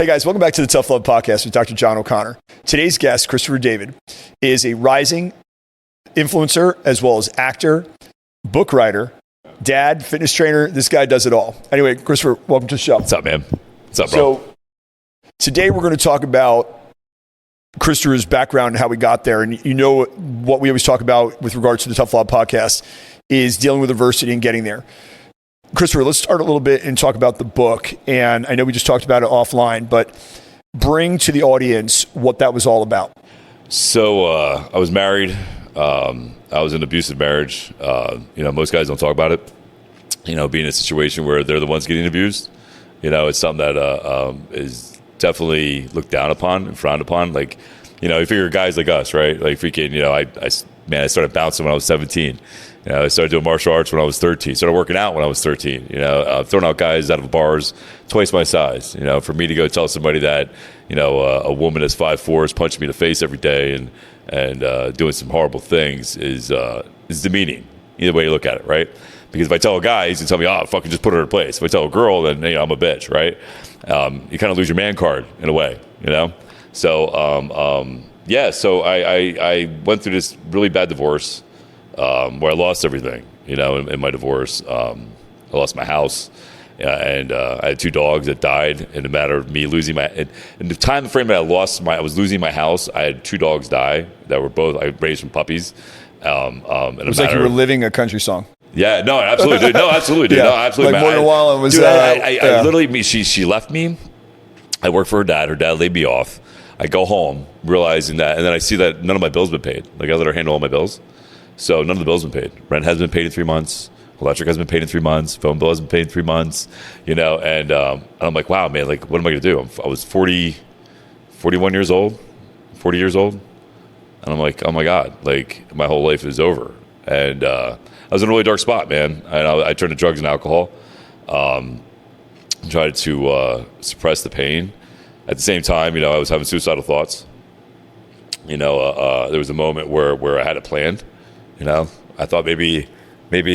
Hey guys, welcome back to the Tough Love Podcast with Dr. John O'Connor. Today's guest, Christopher David, is a rising influencer as well as actor, book writer, dad, fitness trainer. This guy does it all. Anyway, Christopher, welcome to the show. What's up, man? What's up, bro? So today we're going to talk about Christopher's background and how we got there. And you know what we always talk about with regards to the Tough Love Podcast is dealing with adversity and getting there. Christopher, let's start a little bit and talk about the book. And I know we just talked about it offline, but bring to the audience what that was all about. So I was married. I was in an abusive marriage. Most guys don't talk about it. Being in a situation where they're the ones getting abused, it's something that is definitely looked down upon and frowned upon. Like, you figure guys like us, right? Like freaking, I started bouncing when I was 17. I started doing martial arts when I was 13. Started working out when I was 13. Throwing out guys out of bars twice my size. For me to go tell somebody that, a woman that's 5'4" is punching me in the face every day and doing some horrible things is demeaning. Either way you look at it, right? Because if I tell a guy, he's gonna tell me, "Oh, fucking just put her in place." If I tell a girl, then I'm a bitch, right? You kind of lose your man card in a way, So So I went through this really bad divorce. Where I lost everything, in my divorce. I lost my house, and I had 2 dogs that died in a matter of me losing my. In the time frame that I was losing my house, I had 2 dogs die that were both I raised from puppies. It was like you were living a country song. Yeah, no, absolutely, dude. No, absolutely, dude. Yeah. No, absolutely. Like Morgan Wallen was. Dude, I literally, she left me. I worked for her dad. Her dad laid me off. I go home realizing that, and then I see that none of my bills have been paid. Like I let her handle all my bills. So none of the bills have been paid. Rent hasn't been paid in 3 months. Electric hasn't been paid in 3 months. Phone bill hasn't been paid in 3 months. And I'm like, wow, man, like, what am I going to do? I was 41 years old, 40 years old. And I'm like, oh my God, like my whole life is over. And I was in a really dark spot, man. And I turned to drugs and alcohol. Tried to suppress the pain. At the same time, I was having suicidal thoughts. There was a moment where I had it planned. I thought maybe. And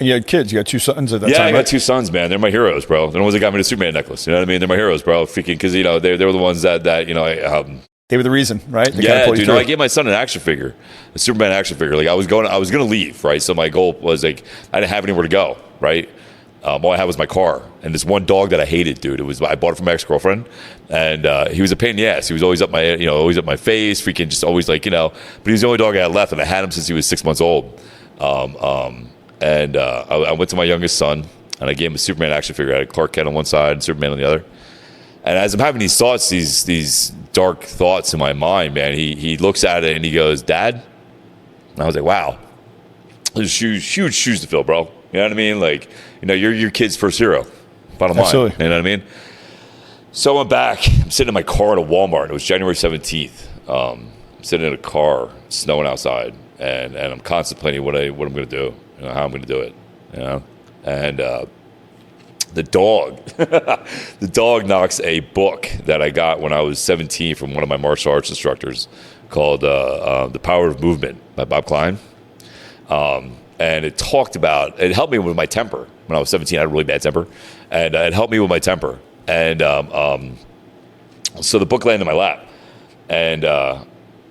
you had kids. You got 2 sons at that time. Yeah, I got right? 2 sons, man. They're my heroes, bro. They're the ones that got me the Superman necklace. You know what I mean? They're my heroes, bro. Freaking, because they were the ones that they were the reason, right? They yeah, dude. I gave my son an action figure, a Superman action figure. Like I was gonna leave, right? So my goal was like I didn't have anywhere to go, right? All I had was my car and this one dog that I hated, dude. I bought it from my ex-girlfriend, and he was a pain in the ass. He was always up my face, freaking just always like, but he was the only dog I had left, and I had him since he was 6 months old. I went to my youngest son, and I gave him a Superman action figure. I had Clark Kent on one side and Superman on the other. And as I'm having these thoughts, these dark thoughts in my mind, man, he looks at it and he goes, "Dad?" And I was like, wow, there's huge shoes to fill, bro. You know what I mean? Like, you're your kid's first hero. Bottom line. Absolutely. You know what I mean? So I went back. I'm sitting in my car at a Walmart. It was January 17th. I'm sitting in a car, snowing outside, and I'm contemplating what I'm going to do, how I'm going to do it, And the dog knocks a book that I got when I was 17 from one of my martial arts instructors called The Power of Movement by Bob Klein. And it helped me with my temper. When I was 17, I had a really bad temper. And it helped me with my temper. And so the book landed in my lap. And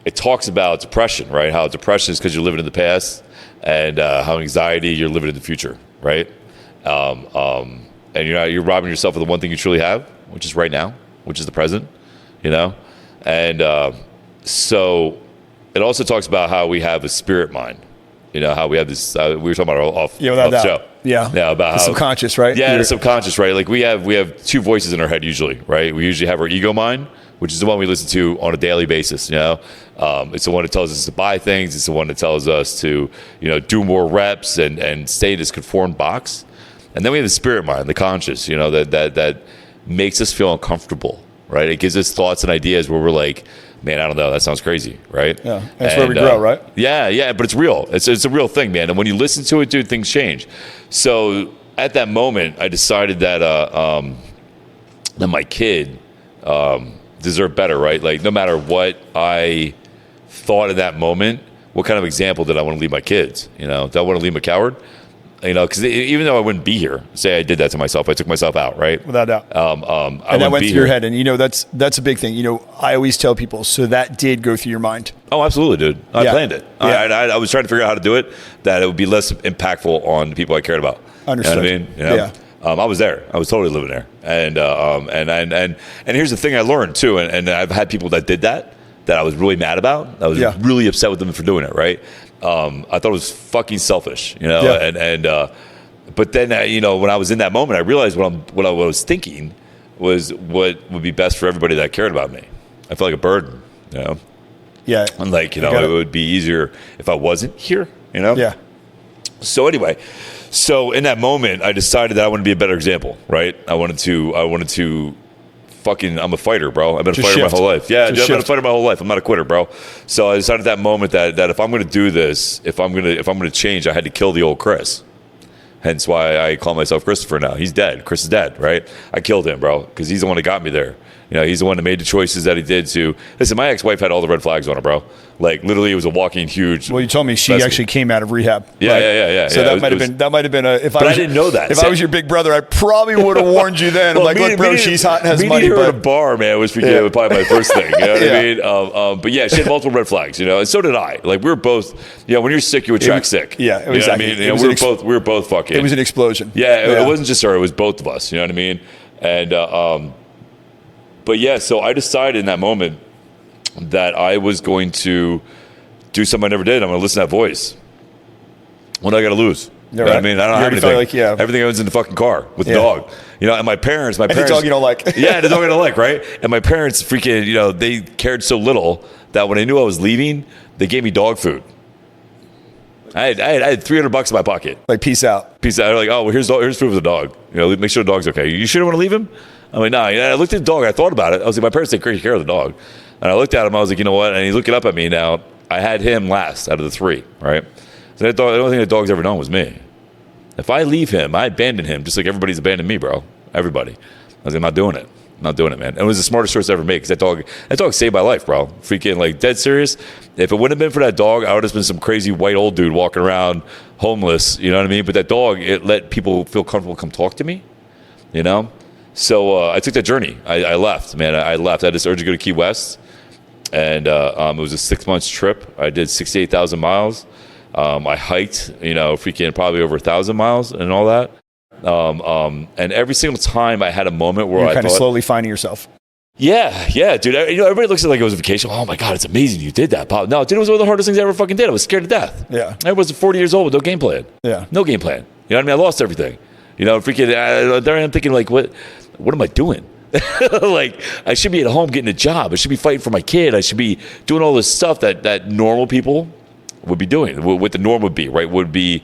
it talks about depression, right? How depression is because you're living in the past, and how anxiety, you're living in the future, right? And you're robbing yourself of the one thing you truly have, which is right now, which is the present, And so it also talks about how we have a spirit mind. How we have this. We were talking about off the show. Yeah, about the how subconscious, right? Yeah, the subconscious, right? Like we have 2 voices in our head usually, right? We usually have our ego mind, which is the one we listen to on a daily basis. It's the one that tells us to buy things. It's the one that tells us to do more reps and stay in this conformed box. And then we have the spirit mind, the conscious. That makes us feel uncomfortable, right? It gives us thoughts and ideas where we're like, man, I don't know, that sounds crazy, right? Yeah, that's where we grow, right? Yeah, but it's real. It's a real thing, man. And when you listen to it, dude, things change. So at that moment, I decided that my kid deserved better, right? Like no matter what I thought in that moment, what kind of example did I want to leave my kids? Do I want to leave them a coward? You know, because even though I wouldn't be here, say I did that to myself, I took myself out, right? Without doubt. And that went through your head. And, that's a big thing. I always tell people, so that did go through your mind. Oh, absolutely, dude. I planned it. Yeah. I was trying to figure out how to do it, that it would be less impactful on the people I cared about. Understood. You know what I mean? Yeah. I was there. I was totally living there. And here's the thing I learned, too, and I've had people that did that I was really mad about. I was really upset with them for doing it, right? I thought it was fucking selfish, but then, when I was in that moment, I realized what I was thinking was what would be best for everybody that cared about me. I felt like a burden, Yeah. And it would be easier if I wasn't here, Yeah. So anyway, in that moment, I decided that I wanted to be a better example, right? I wanted to I'm a fighter, bro. I've been a fighter my whole life. Yeah, I've been a fighter my whole life. I'm not a quitter, bro. So I decided at that moment that if I'm going to do this, if I'm going to change, I had to kill the old Chris. Hence why I call myself Christopher now. He's dead. Chris is dead, right? I killed him, bro, because he's the one that got me there. He's the one that made the choices that he did to. Listen, my ex-wife had all the red flags on her, bro. Like, literally, it was a walking huge. Well, you told me she actually came out of rehab. Yeah, right? yeah. So that might have been a. But I didn't know that. If I was your big brother, I probably would have warned you then. I'm like, look, bro, she's hot and has money. Meeting her at a bar, man, was probably my first thing. You know what I mean? But yeah, she had multiple red flags. And so did I. Like, we were both. When you're sick, you attract sick. Yeah, exactly. You know what I mean? We were both fucking. It was an explosion. Yeah, it wasn't just her. It was both of us. You know what I mean? And but yeah, so I decided in that moment that I was going to do something I never did. I'm going to listen to that voice. What do I got to lose? You know what I mean? I don't have anything. Everything was in the fucking car with the dog. And my parents. And the dog you don't like. Yeah, the dog I don't like, right? And my parents freaking, they cared so little that when they knew I was leaving, they gave me dog food. I had $300 in my pocket. Like, peace out. Peace out. They're like, oh, well, here's food for the dog. Make sure the dog's okay. You sure you want to leave him? I'm like, nah. I looked at the dog. I thought about it. I was like, my parents take great care of the dog. And I looked at him. I was like, you know what? And he's looking up at me now. I had him last out of the three, right? So the only thing the dog's ever known was me. If I leave him, I abandon him just like everybody's abandoned me, bro. Everybody. I was like, I'm not doing it. I'm not doing it, man. And it was the smartest choice I ever made because that dog saved my life, bro. Freaking, like, dead serious. If it wouldn't have been for that dog, I would have been some crazy white old dude walking around homeless, you know what I mean? But that dog, it let people feel comfortable come talk to me, So I took that journey. I left, man. I left. I had this urge to go to Key West. And it was a 6 months trip. I did 68,000 miles. I hiked, freaking probably over 1,000 miles and all that. And every single time I had a moment where You're kind of slowly finding yourself. Yeah, dude. Everybody looks at it like it was a vacation. Oh my God, it's amazing you did that, Pop. No, dude, it was one of the hardest things I ever fucking did. I was scared to death. Yeah. I was 40 years old with no game plan. Yeah. No game plan. You know what I mean? I lost everything. Freaking, there I am thinking, like, what am I doing? Like, I should be at home getting a job. I should be fighting for my kid. I should be doing all this stuff that normal people would be doing. What the norm would be, right? Would be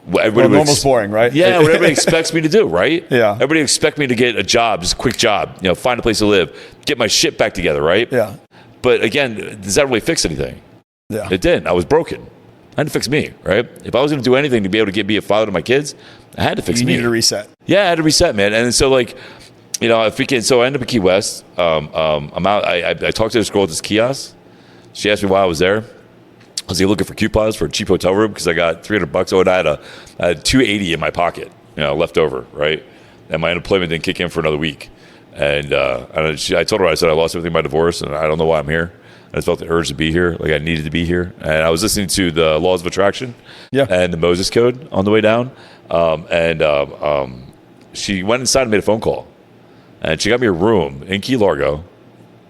what everybody normal's boring, right? Yeah, what everybody expects me to do, right? Yeah. Everybody expects me to get a job, just a quick job, find a place to live, get my shit back together, right? Yeah. But again, does that really fix anything? Yeah. It didn't. I was broken. I had to fix me, right? If I was going to do anything to be able to be a father to my kids, I had to fix me. You needed a reset. Yeah, I had to reset, man. And so, like, so I ended up in Key West. I'm out. I talked to this girl at this kiosk. She asked me why I was there. I was looking for coupons for a cheap hotel room because I got $300. And I had $280 in my pocket, left over, right? And my unemployment didn't kick in for another week. And I told her, I said, I lost everything in my divorce, and I don't know why I'm here. I just felt the urge to be here, like I needed to be here. And I was listening to the Laws of Attraction and the Moses Code on the way down. She went inside and made a phone call. And she got me a room in Key Largo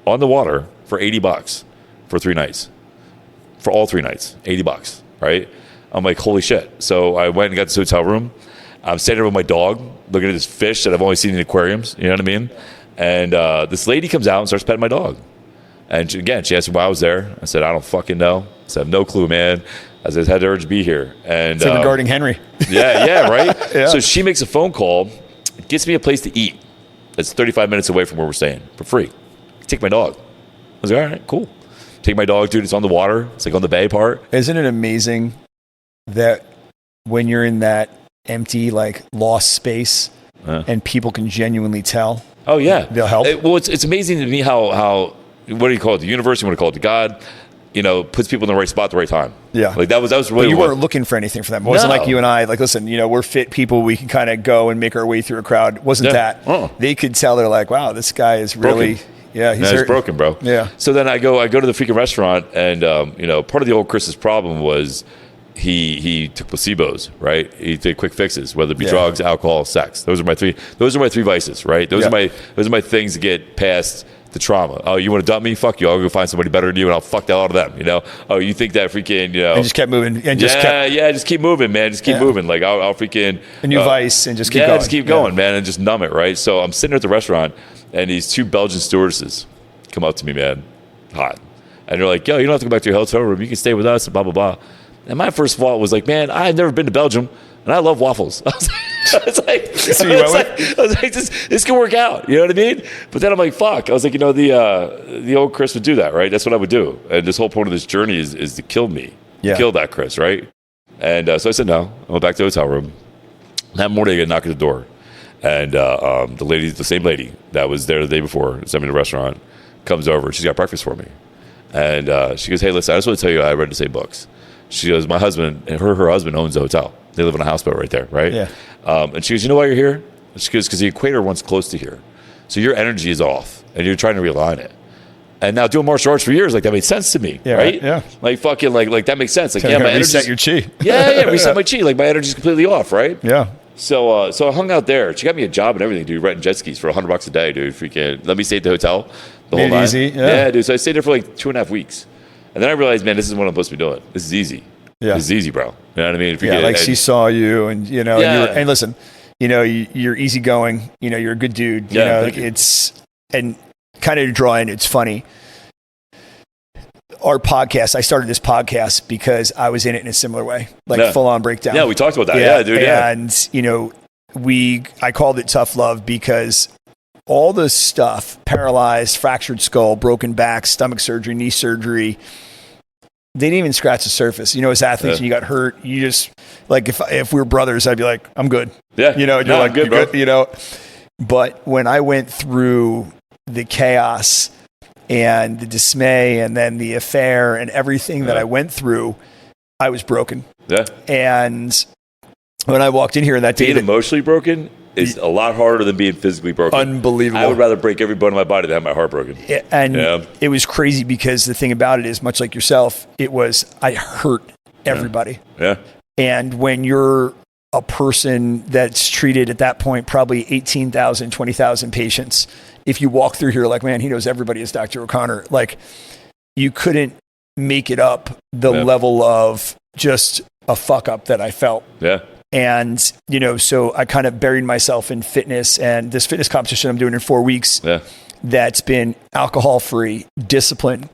on the water for $80 for 3 nights. For all 3 nights, $80, right? I'm like, holy shit. So I went and got this hotel room. I'm standing there with my dog, looking at this fish that I've only seen in aquariums, you know what I mean? And this lady comes out and starts petting my dog. And she asked me why I was there. I said, I don't fucking know. I said, I have no clue, man. I just had the urge to be here. And it's like regarding Henry. Yeah, right? Yeah. So she makes a phone call, gets me a place to eat. That's 35 minutes away from where we're staying for free. Take my dog. I was like, all right, cool. Take my dog, dude. It's on the water. It's like on the bay part. Isn't it amazing that when you're in that empty, like, lost space and people can genuinely tell? Oh, yeah. They'll help. Well, it's amazing to me how what do you call it? The universe, you want to call it the God, puts people in the right spot at the right time. Yeah. Like that was really. But you weren't looking for anything from them. It wasn't No. like you and I, like, listen, we're fit people. We can kind of go and make our way through a crowd. It wasn't that. They could tell. They're like, wow, this guy is really, he's broken, bro. Yeah. So then I go to the freaking restaurant, and part of the old Chris's problem was he took placebos, right? He did quick fixes, whether it be drugs, alcohol, sex. Those are my three vices, right? Those are my things to get past the trauma. Oh, you want to dump me? Fuck you. I'll go find somebody better than you, and I'll fuck the hell out of them. Oh, you think that freaking, And just kept moving. And just keep moving, man. Just keep moving. Like I'll freaking a new vice and just keep going. Just keep going, man, and just numb it, right? So I'm sitting at the restaurant, and these two Belgian stewardesses come up to me, man, hot, and they're like, "Yo, you don't have to go back to your hotel room. You can stay with us." And blah blah blah. And my first thought was like, "Man, I had never been to Belgium, and I love waffles." I was like, this can work out. You know what I mean? But then I'm like, fuck. I was like, the old Chris would do that, right? That's what I would do. And this whole point of this journey is to kill me, kill that Chris, right? And so I said no. I went back to the hotel room. That morning, I get a knock at the door, and the same lady that was there the day before, sent me to the restaurant, comes over. She's got breakfast for me, and she goes, "Hey, listen, I just want to tell you, I read the same books." She goes, "My husband and her husband owns the hotel. They live in a houseboat right there, right?" Yeah. And she goes, "You know why you're here?" She goes, "Because the equator runs close to here. So your energy is off, and you're trying to realign it. And now doing martial arts for years, like that made sense to me, right? Yeah. Like fucking, like that makes sense. Like, my energy reset your chi. Reset my chi. Like my energy's completely off, right? Yeah. So I hung out there. She got me a job and everything, dude. Renting jet skis for $100 a day, dude. Freaking let me stay at the hotel the whole night. Easy, yeah, dude. So I stayed there for like 2.5 weeks, and then I realized, man, this is what I'm supposed to be doing. This is easy. Yeah. This is easy, bro. You know what I mean? She saw you, and and listen, you're easygoing. You're a good dude. And kind of to draw in. It's funny. Our podcast. I started this podcast because I was in it in a similar way, full on breakdown. Yeah, we talked about that. Yeah, dude. Yeah. And I called it Tough Love because all the stuff, paralyzed, fractured skull, broken back, stomach surgery, knee surgery. They didn't even scratch the surface. As athletes, and you got hurt, you just like if we were brothers, I'd be like, I'm good. Yeah. You're like, good, bro. Good, But when I went through the chaos and the dismay and then the affair and everything that I went through, I was broken. Yeah. And when I walked in here that day, being emotionally broken is a lot harder than being physically broken. Unbelievable. I would rather break every bone in my body than have my heart broken. And it was crazy because the thing about it is, much like yourself, I hurt everybody. Yeah. And when you're a person that's treated at that point, probably 18,000, 20,000 patients, if you walk through here like, man, he knows everybody as Dr. O'Connor, like you couldn't make it up the level of just a fuck up that I felt. Yeah. And, so I kind of buried myself in fitness, and this fitness competition I'm doing in 4 weeks, that's been alcohol-free, discipline,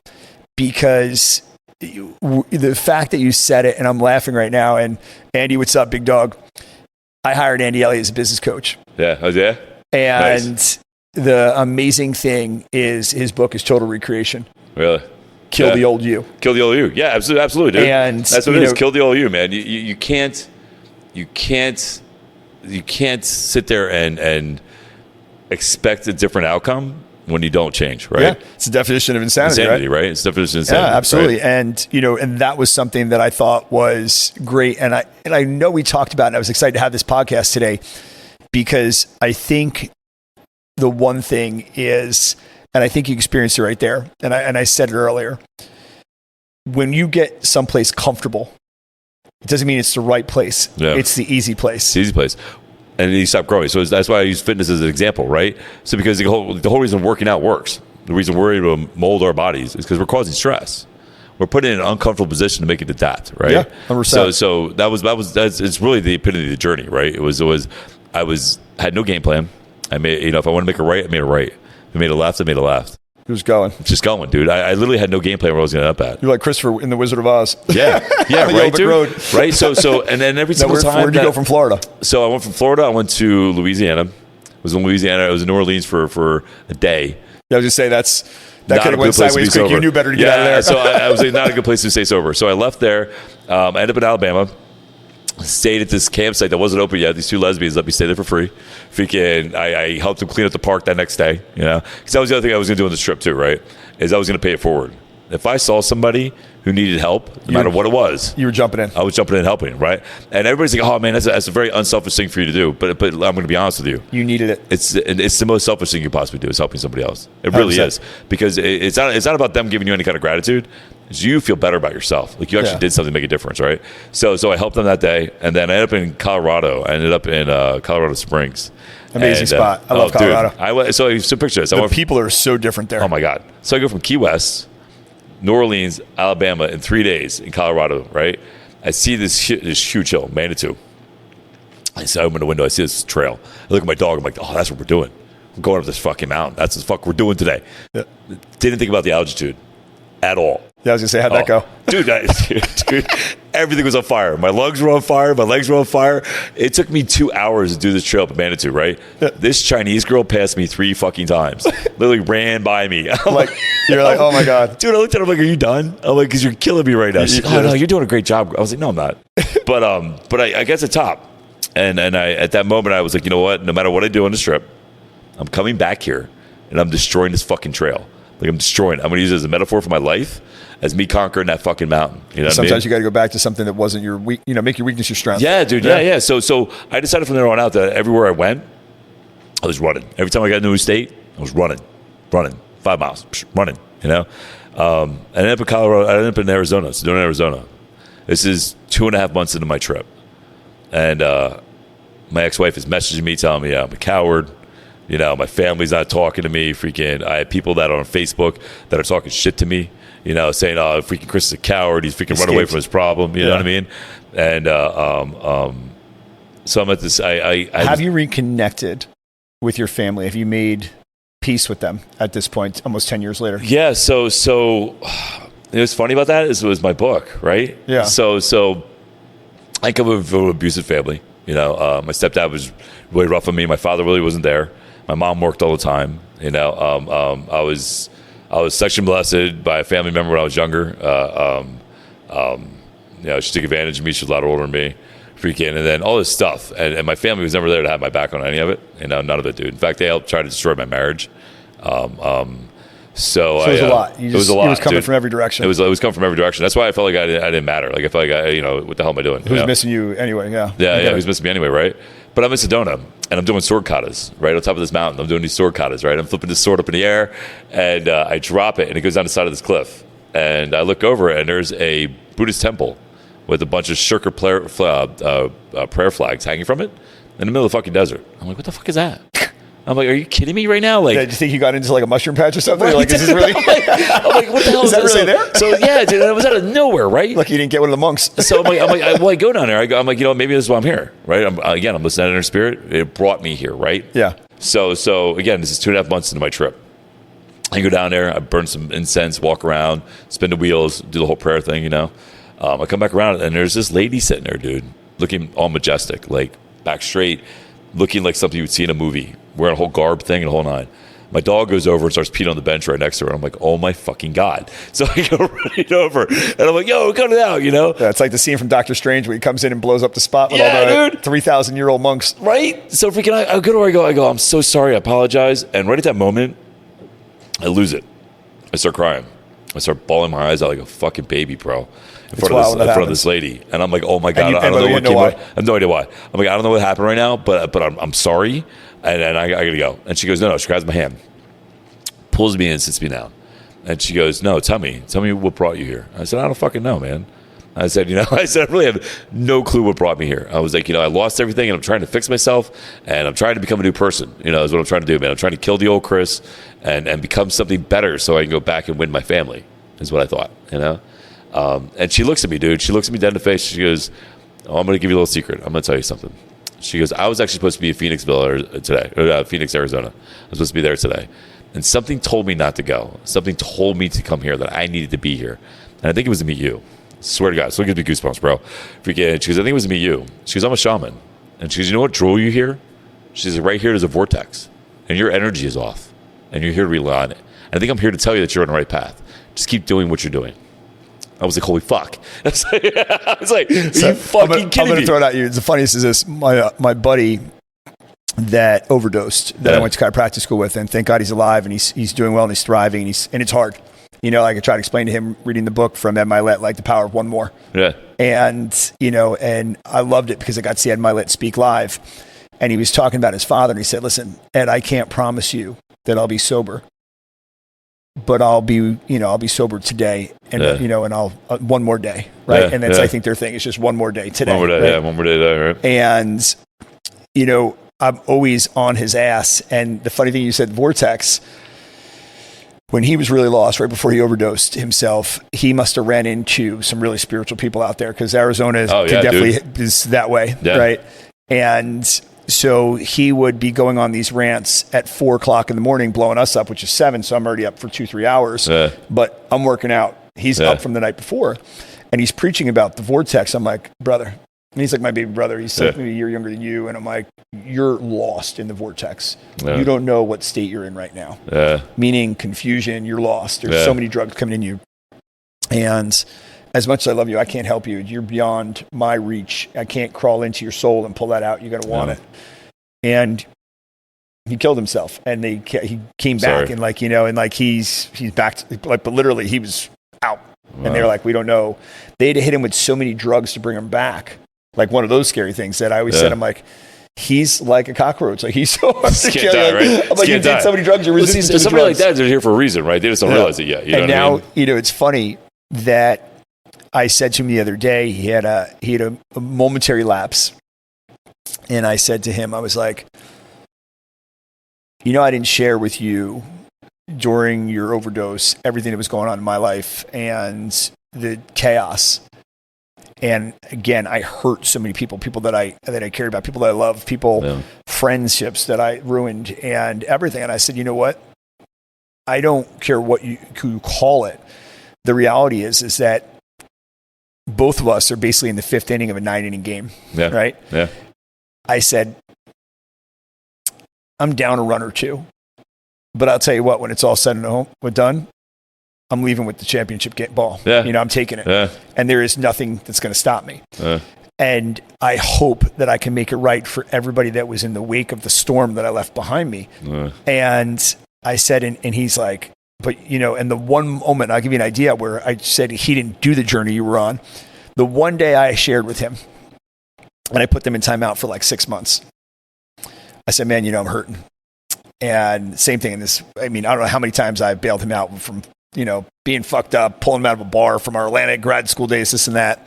because the fact that you said it, and I'm laughing right now, and Andy, what's up, big dog? I hired Andy Elliott as a business coach. Yeah. Oh, yeah? And nice. The amazing thing is his book is Total Recreation. Really? Kill the old you. Kill the old you. Yeah, absolutely, dude. And that's what it is. Kill the old you, man. You can't sit there and expect a different outcome when you don't change, right? Yeah, it's the definition of insanity, right? It's the definition of insanity. Yeah, absolutely. Right? And that was something that I thought was great. And I know we talked about it, and I was excited to have this podcast today because I think the one thing is, and I think you experienced it right there, and I said it earlier, when you get someplace comfortable, it doesn't mean it's the right place. Yeah. It's the easy place. It's the easy place. And you stop growing. So that's why I use fitness as an example, right? So because the whole reason working out works, the reason we're able to mold our bodies is because we're causing stress. We're put in an uncomfortable position to make it adapt, right? Yeah, 100%. So it's really the epitome of the journey, right? I had no game plan. I made, if I want to make a right, I made a right. If I made a left, I made a left. Just going. Just going, dude. I literally had no game plan where I was going to end up at. You're like Christopher in The Wizard of Oz. Yeah, right, dude. Road. Right, so, and then every single time. Where did you go from Florida? So I went from Florida. I went to Louisiana. I was in Louisiana. I was in New Orleans for a day. Yeah, I was just say that could have went sideways quick. You knew better to get out of there. So I was not a good place to stay sober. So I left there. I ended up in Alabama. Stayed at this campsite that wasn't open yet. These two lesbians let me stay there for free. Freaking, I helped them clean up the park that next day, because that was the other thing I was going to do on this trip too, right? Is I was going to pay it forward. If I saw somebody who needed help, no matter what it was, You were jumping in. I was jumping in and helping, right? And everybody's like, oh, man, that's a very unselfish thing for you to do. But I'm going to be honest with you. You needed it. It's the most selfish thing you possibly do is helping somebody else. It really 100%. is. Because it's not about them giving you any kind of gratitude. It's you feel better about yourself. Like you actually did something to make a difference, right? So I helped them that day. And then I ended up in Colorado. I ended up in Colorado Springs. Amazing spot. I love Colorado. Dude, so picture this. The people are so different there. Oh, my God. So I go from Key West, New Orleans, Alabama in 3 days in Colorado, right? I see this huge hill, Manitou. I open the window. I see this trail. I look at my dog. I'm like, oh, that's what we're doing. We're going up this fucking mountain. That's the fuck we're doing today. Yeah. Didn't think about the altitude at all. Yeah, I was going to say, how'd that go? Dude, everything was on fire. My lungs were on fire. My legs were on fire. It took me 2 hours to do this trail up in Manitou, right? Yeah. This Chinese girl passed me 3 fucking times. Literally ran by me. You're like, oh my God. Dude, I looked at her, I'm like, are you done? I'm like, because you're killing me right now. She's like, oh, no, you're doing a great job. I was like, no, I'm not. But I got to the top. And I at that moment, I was like, you know what? No matter what I do on this trip, I'm coming back here, and I'm destroying this fucking trail. Like, I'm destroying it. I'm going to use it as a metaphor for my life, as me conquering that fucking mountain. You know what Sometimes I mean? you got to go back to something that wasn't your weak, make your weakness your strength. Yeah, dude. Yeah. So I decided from there on out that everywhere I went, I was running. Every time I got into a new state, I was running 5 miles, running, I ended up in Colorado. I ended up in Arizona, Sedona, Arizona. This is 2.5 months into my trip. And my ex-wife is messaging me, telling me I'm a coward. My family's not talking to me. Freaking, I have people that are on Facebook that are talking shit to me. Saying, "Oh, freaking Chris is a coward. He's freaking run away from his problem." You know what I mean? And so I'm at this. Have you reconnected with your family? Have you made peace with them at this point, almost 10 years later? Yeah. So what's funny about that is it was my book, right? Yeah. So I come from an abusive family. My stepdad was really rough on me. My father really wasn't there. My mom worked all the time. I was sexually molested by a family member when I was younger. She took advantage of me. She was a lot older than me. Freaking, and then all this stuff. And my family was never there to have my back on any of it. None of it, dude. In fact, they helped try to destroy my marriage. So it was a lot. It was a lot. It was coming dude. from every direction. It was coming from every direction. That's why I felt like I didn't matter. Like I felt like what the hell am I doing? Who's missing you anyway? Yeah. Yeah. Who's missing me anyway, right? But I'm in Sedona, and I'm doing sword katas right on top of this mountain. I'm doing these sword katas, right? I'm flipping this sword up in the air, and I drop it, and it goes down the side of this cliff. And I look over, and there's a Buddhist temple with a bunch of shirker prayer flags hanging from it in the middle of the fucking desert. I'm like, what the fuck is that? I'm like, are you kidding me right now? Like, do you think you got into like a mushroom patch or something? Right, like, is this really? I'm like, what the hell is that really there? So yeah, dude, it was out of nowhere, right? Like you didn't get one of the monks. So I go down there. I'm like, maybe this is why I'm here, right? I'm listening to inner spirit. It brought me here, right? Yeah. So again, this is 2.5 months into my trip. I go down there. I burn some incense, walk around, spin the wheels, do the whole prayer thing, I come back around, and there's this lady sitting there, dude, looking all majestic, like back straight, looking like something you would see in a movie, wearing a whole garb thing and a whole nine. My dog goes over and starts peeing on the bench right next to her. And I'm like, oh my fucking God. So I go running over, and I'm like, yo, cut it out, Yeah, it's like the scene from Doctor Strange where he comes in and blows up the spot with all the 3,000-year-old monks. Right? So freaking, I go to where I go, I'm so sorry, I apologize. And right at that moment, I lose it. I start crying. I start bawling my eyes out like a fucking baby, bro. In front of this lady. And I'm like, oh my God, I don't know what came out. I have no idea why. I'm like, I don't know what happened right now, but I'm sorry. And I gotta go. And she goes, no. She grabs my hand, pulls me in, sits me down. And she goes, no, tell me what brought you here. I said, I don't fucking know, man. I said, I really have no clue what brought me here. I was like, I lost everything, and I'm trying to fix myself, and I'm trying to become a new person, is what I'm trying to do, man. I'm trying to kill the old Chris and become something better so I can go back and win my family, is what I thought, And she looks at me, dude. She looks at me dead in the face. She goes, oh, I'm going to give you a little secret. I'm going to tell you something. She goes, I was actually supposed to be in Phoenix, Arizona. I was supposed to be there today. And something told me not to go. Something told me to come here, that I needed to be here. And I think it was to meet you. Swear to God. So it gives me goosebumps, bro. Freaking. She goes, I think it was to meet you. She goes, I'm a shaman. And she goes, you know what drew you here? She says, right here there's a vortex. And your energy is off. And you're here to rely on it. And I think I'm here to tell you that you're on the right path. Just keep doing what you're doing. I was like, holy fuck. I was like, are you fucking kidding me? I'm going to throw it at you. The funniest is this. My buddy that overdosed, that I went to chiropractic school with, and thank God he's alive, and he's doing well, and he's thriving, and it's hard. like I try to explain to him reading the book from Ed Milet, like The Power of One More. Yeah. And, and I loved it because I got to see Ed Milet speak live. And he was talking about his father. And he said, listen, Ed, I can't promise you that I'll be sober, but I'll be sober today. And, and I'll, one more day. Right. Yeah, and that's, I think their thing is just one more day today. One more day. Right? Yeah. One more day today. Right. And, I'm always on his ass. And the funny thing you said, Vortex, when he was really lost right before he overdosed himself, he must have ran into some really spiritual people out there because Arizona is that way, right? And so he would be going on these rants at 4:00 in the morning, blowing us up, which is 7. So I'm already up for 2-3 hours, but I'm working out. He's up from the night before, and he's preaching about the vortex. I'm like, brother. And he's like my baby brother. He's like maybe a year younger than you. And I'm like, you're lost in the vortex. Yeah. You don't know what state you're in right now. Yeah. Meaning confusion, you're lost. There's so many drugs coming in you. And as much as I love you, I can't help you. You're beyond my reach. I can't crawl into your soul and pull that out. You're going to want it. And he killed himself. And he came back and he's back. But literally he was out. Wow. And they were like, we don't know. They had to hit him with so many drugs to bring him back. Like one of those scary things that I always said, I'm like, he's like a cockroach. Like he's so hard to kill. Right? I'm like, you did so many drugs. You're resistant to somebody like that, they're here for a reason, right? They just don't realize it yet. You know and now, it's funny that I said to him the other day, he had a momentary lapse. And I said to him, I was like, I didn't share with you during your overdose everything that was going on in my life and the chaos. And again, I hurt so many people that I cared about, people that I love, friendships that I ruined and everything. And I said, you know what? I don't care what you call it. The reality is that both of us are basically in the 5th inning of a 9-inning game, right? Yeah. I said, I'm down a run or two, but I'll tell you what, when it's all said and done, I'm leaving with the championship ball. Yeah. I'm taking it. Yeah. And there is nothing that's going to stop me. And I hope that I can make it right for everybody that was in the wake of the storm that I left behind me. And I said, and he's like, but, and the one moment, I'll give you an idea where I said he didn't do the journey you were on. The one day I shared with him, and I put them in timeout for like 6 months. I said, man, I'm hurting. And same thing in this. I mean, I don't know how many times I bailed him out from being fucked up, pulling him out of a bar from our Atlanta grad school days, this and that,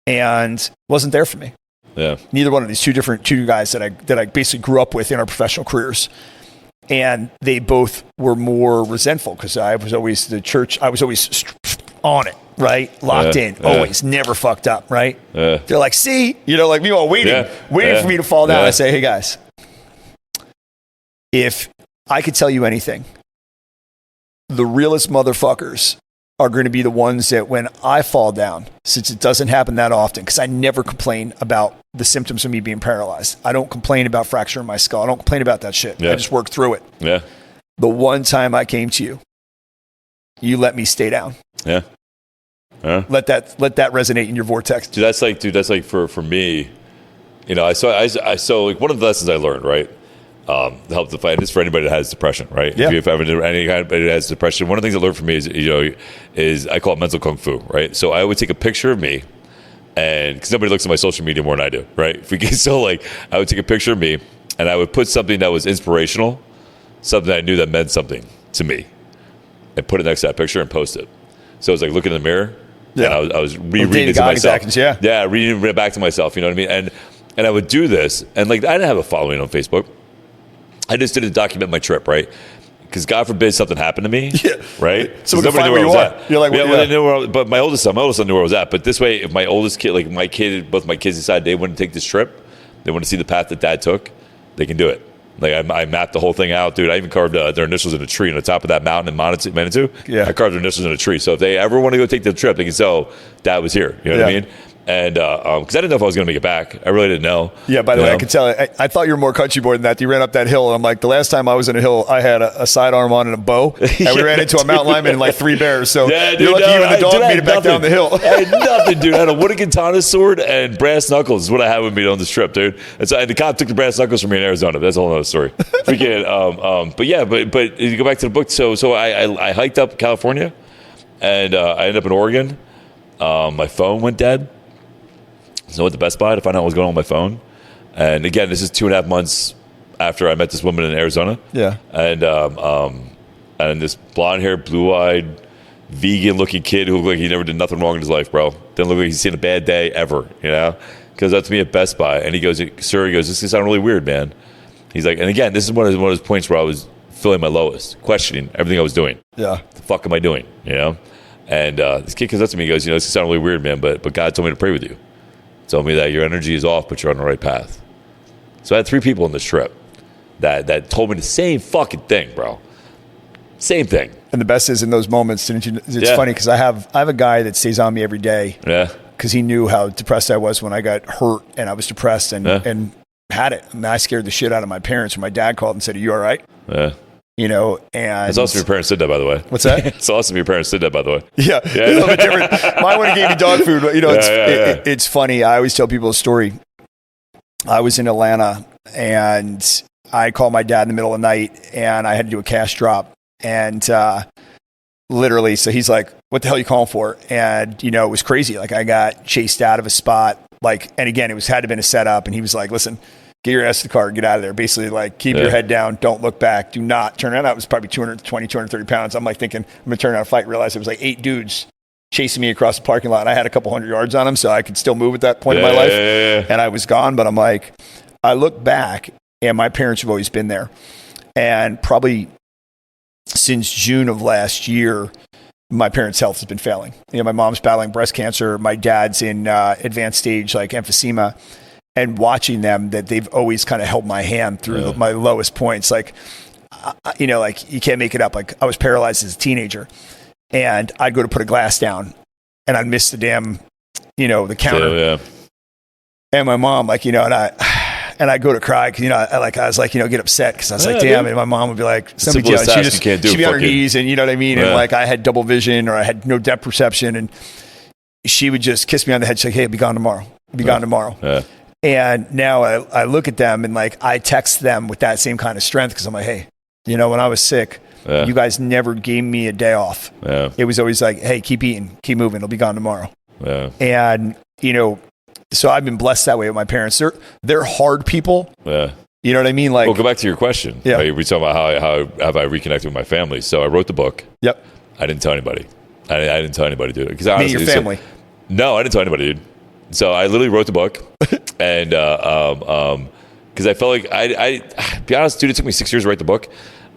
and wasn't there for me. Yeah. Neither one of these two guys that I basically grew up with in our professional careers, and they both were more resentful because I was always the church. I was always on it, right, locked in, always, never fucked up, right. They're like, see, like me all waiting for me to fall down. I say, hey guys, if I could tell you anything, the realest motherfuckers are going to be the ones that when I fall down, since it doesn't happen that often, because I never complain about the symptoms of me being paralyzed. I don't complain about fracturing my skull. I don't complain about that shit. I just work through it. Yeah. The one time I came to you, you let me stay down. Yeah. Let that resonate in your vortex. Dude, that's like for me, I saw like one of the lessons I learned, right? Help to fight. This for anybody that has depression, right? Yeah. If anybody that has depression, one of the things I learned from me is I call it mental kung fu, right? So I would take a picture of me, and because nobody looks at my social media more than I do, right? So I would take a picture of me, and I would put something that was inspirational, something that I knew that meant something to me, and put it next to that picture and post it. So it was like looking in the mirror, and I was rereading it to myself. Reading it back to myself. You know what I mean? And I would do this, and I didn't have a following on Facebook. I just did to document my trip, right? Because God forbid something happened to me, right? So nobody knew where I was at. You're like, they knew but my oldest son knew where I was at. But this way, if my oldest kid, both my kids decided they wanted to take this trip, they want to see the path that Dad took, they can do it. I mapped the whole thing out, dude. I even carved their initials in a tree on the top of that mountain in Manitou. Yeah. I carved their initials in a tree. So if they ever want to go take the trip, they can say, oh, Dad was here. You know what I mean? And because I didn't know if I was going to make it back. I really didn't know. Yeah, by the You way, know? I could tell. I thought you were more country boy than that. You ran up that hill, and I'm like, the last time I was in a hill, I had a sidearm on and a bow, and we ran into a mountain lion and like 3 bears. So Yeah, dude, you're lucky you and the dog I made had it back down the hill. I had nothing, dude. I had a wooden katana sword and brass knuckles is what I had with me on this trip, dude. And so the cop took the brass knuckles from me in Arizona. That's a whole other story. But you go back to the book. So I hiked up California, and I ended up in Oregon. My phone went dead. So I went to Best Buy to find out what was going on with my phone. And again, this is 2.5 months after I met this woman in Arizona. Yeah. And this blonde-haired, blue-eyed, vegan-looking kid who looked like he never did nothing wrong in his life, bro. Didn't look like he's seen a bad day ever, you know? Because up to me at Best Buy, and he goes, "Sir," he goes, "this is sounding really weird, man." He's like, and again, this is one of those points where I was feeling my lowest, questioning everything I was doing. Yeah. The fuck am I doing, you know? And this kid comes up to me and goes, "This is sounding really weird, man, but God told me to pray with you. Told me that your energy is off, but you're on the right path." So I had 3 people on this trip that told me the same fucking thing, bro. Same thing. And the best is in those moments, it's Yeah. funny because I have a guy that stays on me every day Yeah. because he knew how depressed I was when I got hurt and I was depressed and had it. I mean, I scared the shit out of my parents when my dad called and said, "Are you all right?" Yeah. You know, and It's awesome your parents did that, by the way. What's that? It's awesome your parents did that, by the way. Yeah, a little bit different. Mine would have gave me dog food. But, you know, it's funny. I always tell people a story. I was in Atlanta and I called my dad in the middle of the night and I had to do a cash drop. And literally, so he's like, "What the hell are you calling for?" And, you know, it was crazy. Like I got chased out of a spot. Like, and again, had to been a setup. And he was like, "Listen, get your ass to the car, get out of there." Basically, like, keep your head down, don't look back, do not turn around. That was probably 220, 230 pounds. I'm like thinking, I'm going to turn around and fight, realize it was like 8 dudes chasing me across the parking lot. And I had a couple hundred yards on them, so I could still move at that point in my life. And I was gone, but I'm like, I look back, and my parents have always been there. And probably since June of last year, my parents' health has been failing. You know, my mom's battling breast cancer. My dad's in advanced stage, like emphysema. And watching them, that they've always kind of held my hand through my lowest points. Like, you know, like you can't make it up. Like I was paralyzed as a teenager and I'd go to put a glass down and I'd miss the damn, you know, the counter. Yeah. And my mom, like, you know, and I go to cry because, you know, I was like, you know, get upset because I was like, damn. And my mom would be like, somebody, you know, she'd be on her knees and you know what I mean? And like I had double vision or I had no depth perception and she would just kiss me on the head. She's like, "Hey, I'll be gone tomorrow. I'll be gone tomorrow." Yeah. And now I look at them and like I text them with that same kind of strength because I'm like, "Hey, you know, when I was sick, you guys never gave me a day off. It was always like, hey, keep eating, keep moving. It'll be gone tomorrow." And, you know, so I've been blessed that way with my parents. They're hard people. You know what I mean? Like, well, go back to your question. Yeah. Right? We talking about how have I reconnected with my family. So I wrote the book. Yep. I didn't tell anybody. I didn't tell anybody, dude. Because Me and your family. No, I didn't tell anybody, dude. So I literally wrote the book, and because I felt like I be honest, dude, it took me 6 years to write the book,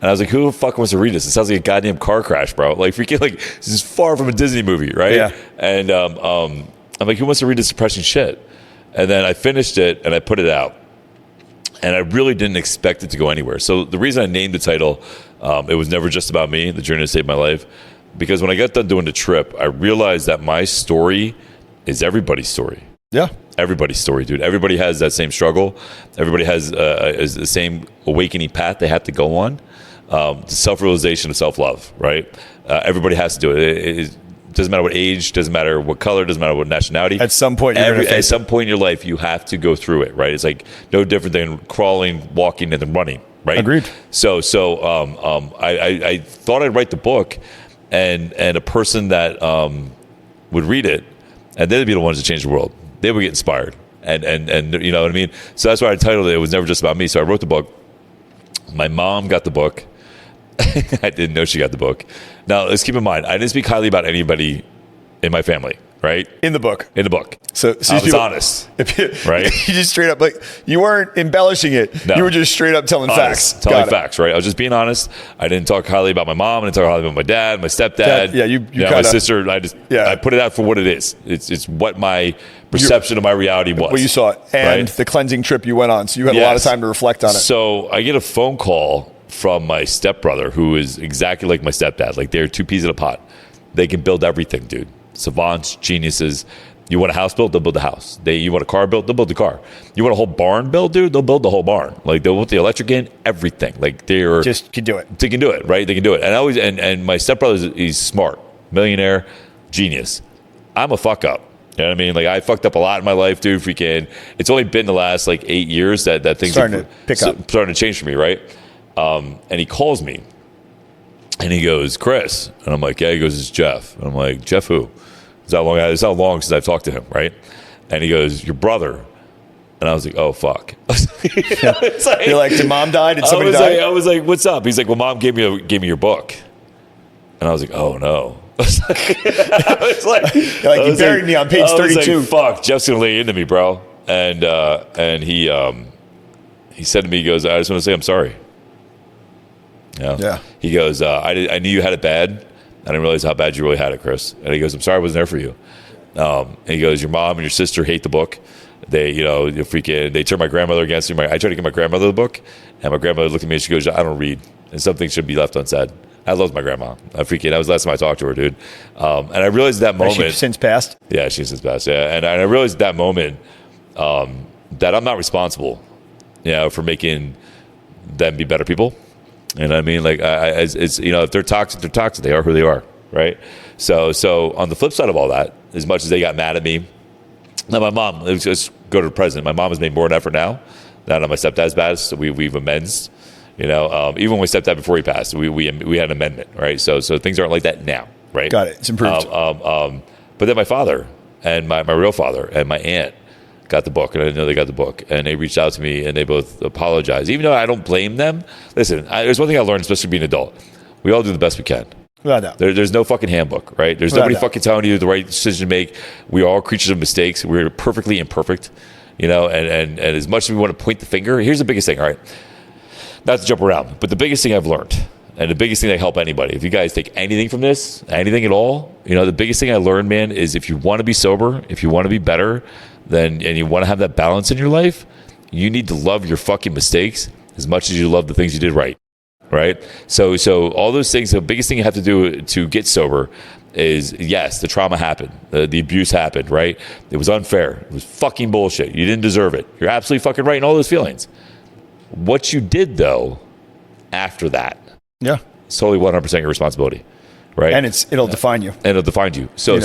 and I was like, who the fuck wants to read this? It sounds like a goddamn car crash, bro. Like freaking, like this is far from a Disney movie, right? Yeah. And I'm like, who wants to read this depressing shit? And then I finished it and I put it out, and I really didn't expect it to go anywhere. So the reason I named the title, it was never just about me, the journey to save my life, because when I got done doing the trip, I realized that my story is everybody's story. Yeah. Everybody's story, dude. Everybody has that same struggle. Everybody has the same awakening path they have to go on. Self-realization of self-love, right? Everybody has to do it. It doesn't matter what age, doesn't matter what color, doesn't matter what nationality. At some point, at some point in your life, you have to go through it, right? It's like no different than crawling, walking, and then running, right? Agreed. So I thought I'd write the book, and a person that would read it, and they'd be the ones to change the world. They would get inspired, and you know what I mean. So that's why I titled it. It was never just about me. So I wrote the book. My mom got the book. I didn't know she got the book. Now let's keep in mind, I didn't speak highly about anybody in my family, right? In the book. In the book. So I was honest, right? You just straight up, like, you weren't embellishing it. No. You were just straight up telling facts. Telling facts, right? I was just being honest. I didn't talk highly about my mom. I didn't talk highly about my dad, my stepdad. Yeah, you my sister. I put it out for what it is. It's what my perception of my reality was. Well, you saw it. And the cleansing trip you went on. So you had a lot of time to reflect on it. So I get a phone call from my stepbrother, who is exactly like my stepdad. Like, they're two peas in a pot. They can build everything, dude. Savants, geniuses. You want a house built, they'll build the house. You want a car built, they'll build the car. You want a whole barn built, dude, they'll build the whole barn. Like they'll put the electric in, everything. Like they're just can do it. They can do it, right? They can do it. And my stepbrother, he's smart, millionaire, genius. I'm a fuck up. You know what I mean? Like I fucked up a lot in my life, dude. Freaking, it's only been the last like 8 years that things starting to pick up, starting to change for me, right? And he calls me, and he goes, Chris, and I'm like, yeah. He goes, it's Jeff. And I'm like, Jeff who? It's how long since I've talked to him, right? And he goes, your brother. And I was like, oh fuck. You're like, did mom die? Did somebody die? I was like, what's up? He's like, well, mom gave me your book. And I was like, oh no. I was like, you buried me on page 32. I was like, fuck, Jeff's gonna lay into me, bro. And he said to me, he goes, I just want to say I'm sorry. Yeah. He goes, I knew you had it bad. I didn't realize how bad you really had it, Chris. And he goes, I'm sorry I wasn't there for you. And he goes, your mom and your sister hate the book. They, they turned my grandmother against me. I tried to get my grandmother the book, and my grandmother looked at me and she goes, I don't read. And some things should be left unsaid. I loved my grandma. That was the last time I talked to her, dude. And I realized at that moment. Has she since passed? Yeah, she's since passed. Yeah. And I realized at that moment that I'm not responsible, for making them be better people. And I mean, like, it's if they're toxic, they're toxic. They are who they are, right? So on the flip side of all that, as much as they got mad at me, now my mom, let's just go to the present. My mom has made more of an effort now. Not on my stepdad's bad, so we've amends. Even when my stepdad before he passed, we had an amendment, right? So things aren't like that now, right? Got it. It's improved. But then my father and my real father and my aunt got the book, and I didn't know they got the book, and they reached out to me and they both apologized. Even though I don't blame them, listen, there's one thing I learned, especially being an adult. We all do the best we can. Without doubt. There's no fucking handbook, right? There's nobody fucking telling you the right decision to make. We are all creatures of mistakes. We're perfectly imperfect, and as much as we want to point the finger, here's the biggest thing, all right? Not to jump around, but the biggest thing I've learned, and the biggest thing that help anybody, if you guys take anything from this, anything at all, the biggest thing I learned, man, is if you want to be sober, if you want to be better, and you want to have that balance in your life, you need to love your fucking mistakes as much as you love the things you did right. Right? So all those things, the biggest thing you have to do to get sober is, yes, the trauma happened. The abuse happened, right? It was unfair. It was fucking bullshit. You didn't deserve it. You're absolutely fucking right in all those feelings. What you did, though, after that, it's totally 100% your responsibility. Right. And it'll define you. And it'll define you. So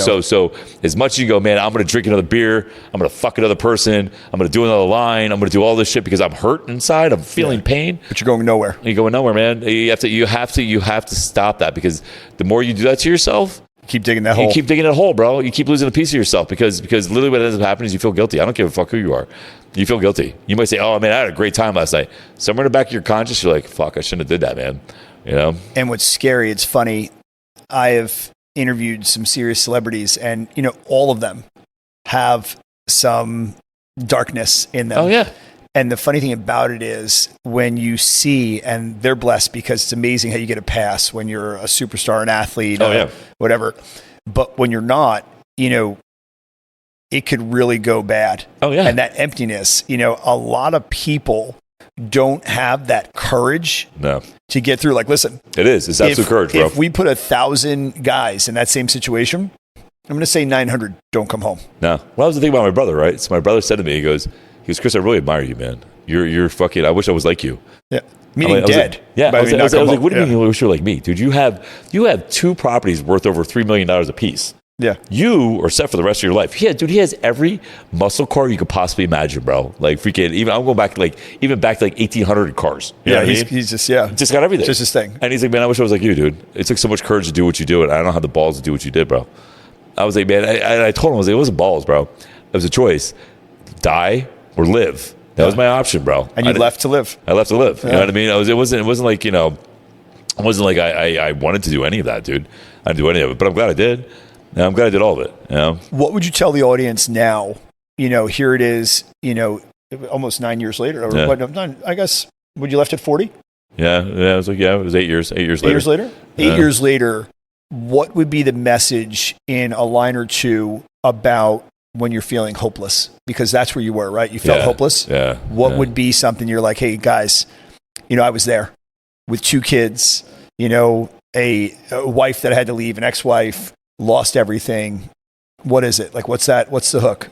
as much as you go, man, I'm going to drink another beer. I'm going to fuck another person. I'm going to do another line. I'm going to do all this shit because I'm hurt inside. I'm feeling pain. But you're going nowhere. You're going nowhere, man. You have to stop that, because the more you do that to yourself, keep digging that hole. You keep digging that hole, bro. You keep losing a piece of yourself because literally what ends up happening is you feel guilty. I don't give a fuck who you are. You feel guilty. You might say, oh, man, I had a great time last night. Somewhere in the back of your conscience, you're like, fuck, I shouldn't have did that, man. And what's scary, it's funny, I have interviewed some serious celebrities, and all of them have some darkness in them. Oh yeah. And the funny thing about it is when you see, and they're blessed because it's amazing how you get a pass when you're a superstar, an athlete, whatever. But when you're not, it could really go bad. Oh yeah. And that emptiness, a lot of people don't have that courage to get through. Like, listen, it's absolute courage, bro. If we put 1,000 guys in that same situation, I'm going to say 900 don't come home. No. Well, that was the thing about my brother, right? So my brother said to me, he goes, Chris, I really admire you, man. You're fucking, I wish I was like you. Yeah. Meaning dead. I was like, what do you mean you wish you were like me? Dude, you have 2 properties worth over $3 million a piece. Yeah. You are set for the rest of your life. Yeah, dude, he has every muscle car you could possibly imagine, bro. Like freaking, I'm going back to 1800 cars. You know what I mean? He's just got everything. Just his thing. And he's like, man, I wish I was like you, dude. It took so much courage to do what you do, and I don't have the balls to do what you did, bro. I was like, man, I told him, I was like, it wasn't balls, bro. It was a choice. Die or live. That was my option, bro. And you left to live. I left to live. You know what I mean? It wasn't like, it wasn't like I wanted to do any of that, dude. I didn't do any of it, but I'm glad I did. And I'm glad I did all of it. What would you tell the audience now? Here it is, almost 9 years later. I guess, would you left at 40? Yeah. I was like, it was 8 years. 8 years later. 8 years later? 8 years later, what would be the message in a line or two about when you're feeling hopeless? Because that's where you were, right? You felt hopeless. Yeah. What would be something you're like, hey, guys, I was there with 2 kids, a wife that had to leave, an ex-wife, lost everything, What is it? Like, what's that? What's the hook?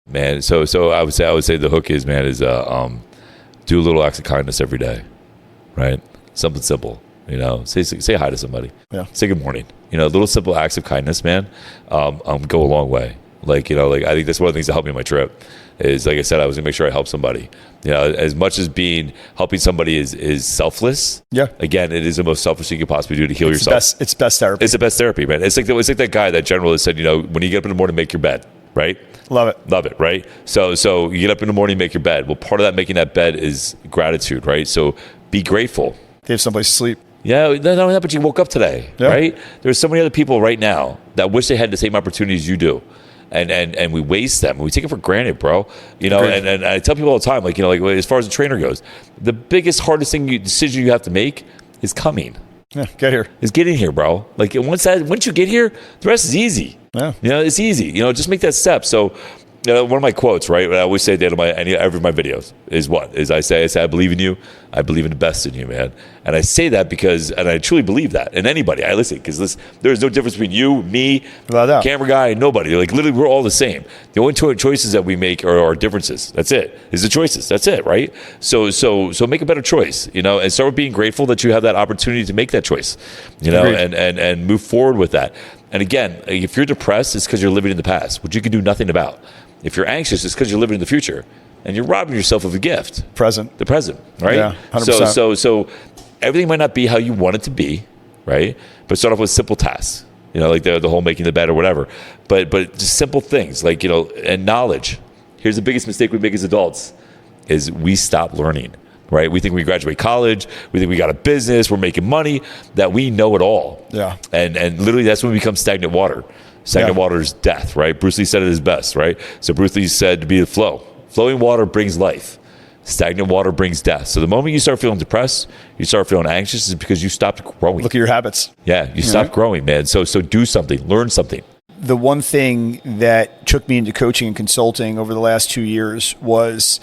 Man, so I would say the hook is, man, is do a little acts of kindness every day, right? Something simple, say hi to somebody. Yeah. Say good morning. Little simple acts of kindness, man, go a long way. I think that's one of the things that helped me on my trip is, like I said, I was gonna make sure I help somebody. As much as helping somebody is selfless. Yeah. Again, it is the most selfish thing you could possibly do to heal yourself. It's best therapy. It's the best therapy, man. It's like that guy, that general that said, when you get up in the morning, make your bed, right? Love it, right? So you get up in the morning, make your bed. Well, part of that making that bed is gratitude, right? So be grateful. They have someplace to sleep. Yeah, not only that, but you woke up today, Yeah. right? There's so many other people right now that wish they had the same opportunities you do. And we waste them. We take it for granted, bro. And I tell people all the time, as far as the trainer goes, the biggest, hardest decision you have to make is coming. Yeah, get here. Is getting here, bro. Once you get here, the rest is easy. Yeah. It's easy. Just make that step. So, one of my quotes, right? What I always say at the end of every of my videos is I say, I believe in you. I believe in the best in you, man. And I say that and I truly believe that. And anybody, I listen, because there's no difference between you, me, camera guy, nobody. Literally, we're all the same. The only choices that we make are our differences. That's it. Is the choices. That's it, right? So make a better choice, and start with being grateful that you have that opportunity to make that choice, and move forward with that. And again, if you're depressed, it's because you're living in the past, which you can do nothing about. If you're anxious, it's because you're living in the future, and you're robbing yourself of a gift. The present, right? Yeah, 100%. So everything might not be how you want it to be, right? But start off with simple tasks, like the whole making the bed or whatever. But just simple things and knowledge. Here's the biggest mistake we make as adults is we stop learning. Right? We think we graduate college. We think we got a business. We're making money. That we know it all. Yeah. And literally, that's when we become stagnant water. Stagnant water is death. Right? Bruce Lee said it his best. Right? So Bruce Lee said to be the flow. Flowing water brings life. Stagnant water brings death. So the moment you start feeling depressed, you start feeling anxious, is because you stopped growing. Look at your habits. Yeah, you stopped growing, man. So do something. Learn something. The one thing that took me into coaching and consulting over the last 2 years was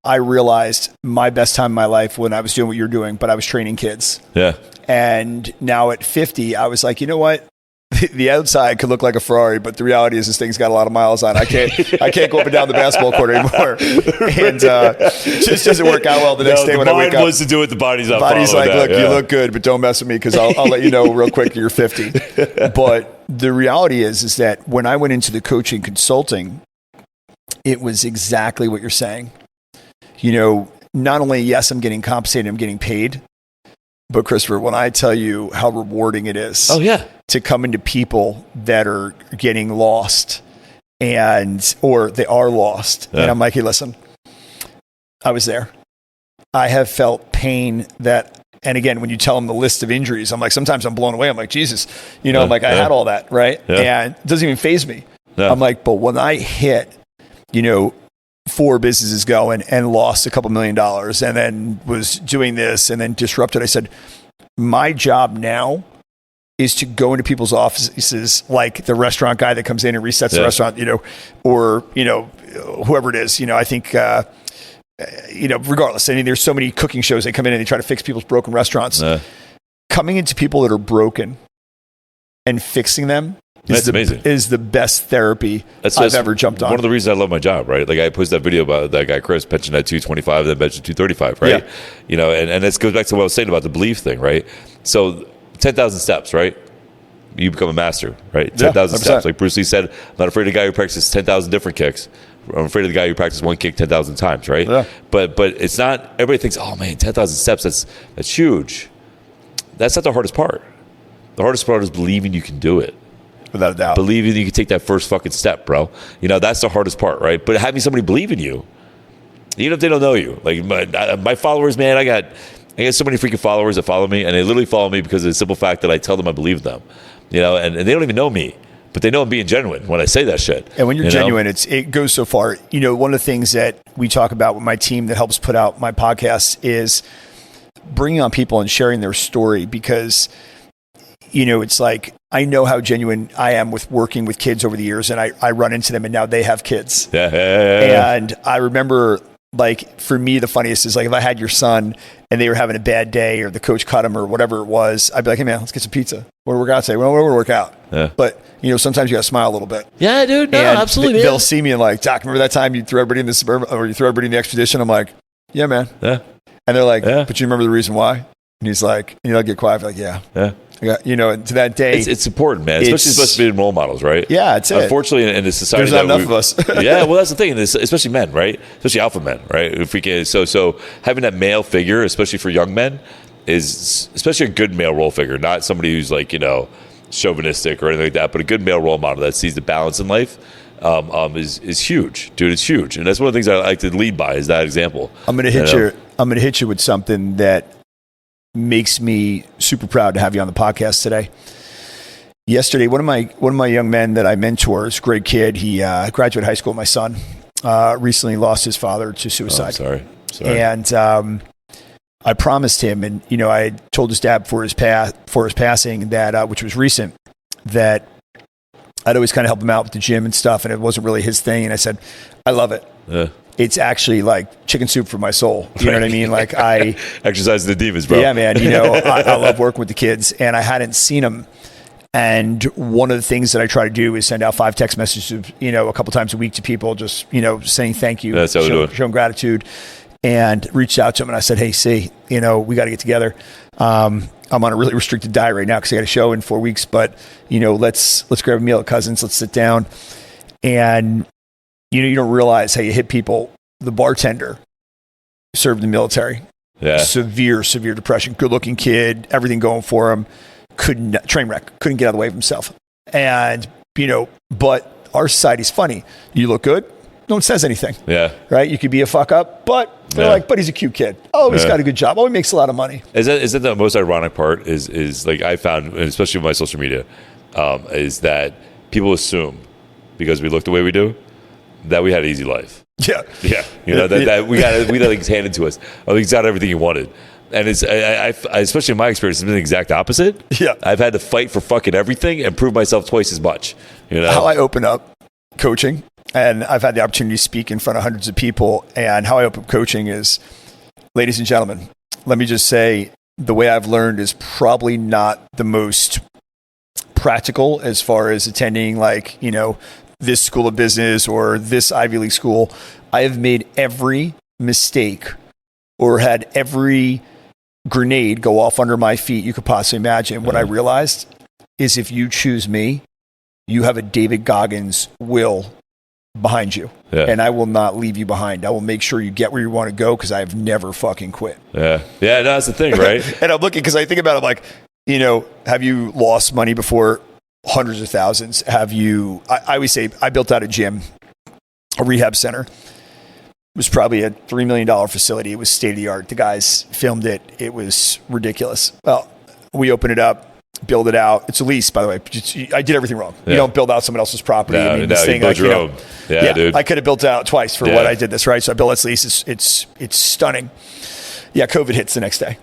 I realized my best time in my life when I was doing what you're doing, but I was training kids. Yeah. And now at 50, I was like, you know what? The outside could look like a Ferrari, but the reality is this thing's got a lot of miles on. I can't go up and down the basketball court anymore. And it just doesn't work out well the next day when I wake up. The mind wants to do it. The body's not. The body's like, look, you look good, but don't mess with me because I'll let you know real quick you're 50. But the reality is that when I went into the coaching consulting, it was exactly what you're saying. Not only, yes, I'm getting compensated, I'm getting paid. But Christopher, when I tell you how rewarding it is to come into people that are getting lost or they are lost. Yeah. And I'm like, hey, listen, I was there. I have felt pain and again, when you tell them the list of injuries, I'm like, sometimes I'm blown away. I'm like, Jesus, I'm like, I had all that, right? Yeah. And it doesn't even faze me. Yeah. I'm like, but when I hit, 4 businesses going and lost a couple $1 million and then was doing this and then disrupted. I said, my job now is to go into people's offices, like the restaurant guy that comes in and resets the restaurant, or, whoever it is, I think, regardless, there's so many cooking shows, they come in and they try to fix people's broken restaurants. Coming into people that are broken and fixing them is the best therapy I've ever jumped on. One of the reasons I love my job, right? I posted that video about that guy Chris benching at 225, then benching 235, right? Yeah. And this goes back to what I was saying about the belief thing, right? So 10,000 steps, right? You become a master, right? 10,000 steps. Like Bruce Lee said, I'm not afraid of the guy who practices 10,000 different kicks. I'm afraid of the guy who practices one kick 10,000 times, right? Yeah. But it's not. Everybody thinks, oh man, 10,000 steps. That's huge. That's not the hardest part. The hardest part is believing you can do it. Without a doubt. Believing you can take that first fucking step, bro. That's the hardest part, right? But having somebody believe in you, even if they don't know you. Like my followers, man, I got so many freaking followers that follow me, and they literally follow me because of the simple fact that I tell them I believe in them. And they don't even know me, but they know I'm being genuine when I say that shit. And when you're genuine, it goes so far. One of the things that we talk about with my team that helps put out my podcast is bringing on people and sharing their story because it's like, I know how genuine I am with working with kids over the years, and I run into them, and now they have kids. Yeah. And I remember like for me, the funniest is like if I had your son and they were having a bad day or the coach cut him or whatever it was, I'd be like, hey man, let's get some pizza. What do we work out today? Well, we're going to work out. Yeah. But sometimes you got to smile a little bit. Yeah, dude. No, And absolutely. They'll see me and like, Doc, remember that time you threw everybody in the Suburban or you threw everybody in the Expedition? I'm like, yeah, man. Yeah. And they're like, Yeah. but you remember the reason why? And he's like, I'll get quiet. I'm like, yeah. Yeah. And to that day. It's important, man. Especially supposed to be role models, right? Yeah, it's it. Unfortunately, in the society, There's not enough of us. Yeah, well, that's the thing. Especially men, right? Especially alpha men, right? If we can, so having that male figure, especially for young men, is especially a good male role figure, not somebody who's like chauvinistic or anything like that, but a good male role model that sees the balance in life. Is huge, dude. It's huge, and that's one of the things I like to lead by is that example. I'm gonna hit you with something that makes me super proud to have you on the podcast today. Yesterday, one of my young men that I mentor is a great kid. He graduated high school with my son. Recently lost his father to suicide. Sorry. And I promised him, and I told his dad for his passing that, which was recent, that I'd always kind of help him out with the gym and stuff, and it wasn't really his thing. And I said, I love it. Yeah. It's actually like chicken soup for my soul. You know what I mean? Like I exercise the demons, bro. Yeah, man. I love working with the kids, and I hadn't seen them. And one of the things that I try to do is send out 5 text messages, a couple times a week to people, just saying thank you, That's how we do it. showing gratitude, and reached out to them and I said, hey, see, we got to get together. I'm on a really restricted diet right now because I got a show in 4 weeks, but let's grab a meal at Cousins. Let's sit down. And you don't realize how you hit people. The bartender served in the military. Yeah. Severe depression. Good looking kid, everything going for him. Train wreck. Couldn't get out of the way of himself. And but our society's funny. You look good, no one says anything. Yeah. Right? You could be a fuck up, but they're like, but he's a cute kid. Oh, he's got a good job. Oh, he makes a lot of money. Is that the most ironic part? Is like I found, and especially with my social media, is that people assume because we look the way we do that we had an easy life. Yeah. Yeah. That we got things handed to us. Oh, he's got everything he wanted. And it's I especially in my experience, it's been the exact opposite. Yeah. I've had to fight for fucking everything and prove myself twice as much. How I open up coaching, and I've had the opportunity to speak in front of hundreds of people, and how I open up coaching is, ladies and gentlemen, let me just say, the way I've learned is probably not the most practical as far as attending this school of business or this Ivy League school. I have made every mistake or had every grenade go off under my feet you could possibly imagine. What I realized is if you choose me, you have a David Goggins will behind you. Yeah. And I will not leave you behind. I will make sure you get where you want to go because I have never fucking quit. Yeah. Yeah, no, that's the thing, right? And I'm looking because I think about it like, have you lost money before? Hundreds of thousands. Have you, I always say, I built out a gym, a rehab center. It was probably a $3 million facility. It was state of the art. The guys filmed it. It was ridiculous. Well, we opened it up, build it out. It's a lease, by the way. I did everything wrong. Yeah. You don't build out someone else's property. This thing, you your own. Yeah, dude. I could have built it out twice for what I did this, right? So I built this lease. It's stunning. Yeah, COVID hits the next day.